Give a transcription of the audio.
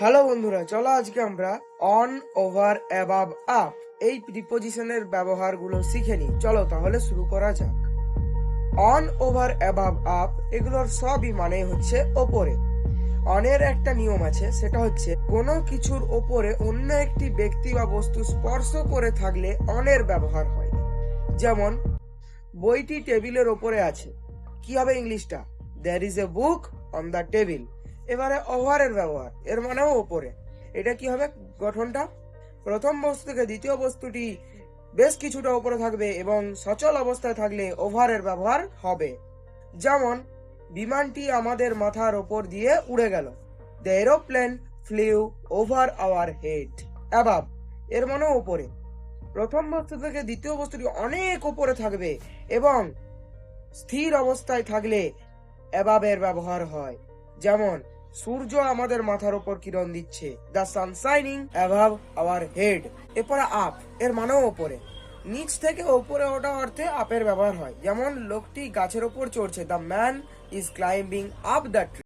Hello বন্ধুরা, চলো আজকে আমরা অন, ওভার, অ্যাবাভ, আপ এই প্রিপোজিশনের ব্যবহারগুলো শিখে নিই। চলো তাহলে শুরু করা যাক। অন, ওভার, অ্যাবাভ, আপ এগুলোর সবই মানে হচ্ছে ওপরে। অনের একটা নিয়ম আছে, সেটা হচ্ছে কোনো কিছুর ওপরে অন্য একটি ব্যক্তি বা বস্তু স্পর্শ করে থাকলে অনের ব্যবহার হয়। যেমন বইটি টেবিলের ওপরে আছে, কি হবে ইংলিশটা? There is a book on the table. এবারে ওভারের ব্যবহার, এর মানেও ওপরে। এটা কি হবে গঠনটা? প্রথম বস্তু থেকে দ্বিতীয় বস্তুটি বেশ কিছুটা উপরে থাকবে এবং সচল অবস্থায় থাকলে ওভারের ব্যবহার হবে। যেমন বিমানটি আমাদের মাথার ওপর দিয়ে উড়ে গেল। The aeroplane flew over our head. Above, এর মানেও ওপরে। প্রথম বস্তু থেকে দ্বিতীয় বস্তুটি অনেক উপরে থাকবে এবং স্থির অবস্থায় থাকলে অ্যাবাবের ব্যবহার হয়। যেমন সূর্য আমাদের মাথার উপর কিরণ দিচ্ছে, the sun shining above our head. এরপরে আপ, এর মানেও ওপরে। নিচ থেকে ওপরে ওঠা অর্থে আপের ব্যবহার হয়। যেমন লোকটি গাছের ওপর চড়ছে, the man is climbing up the tree.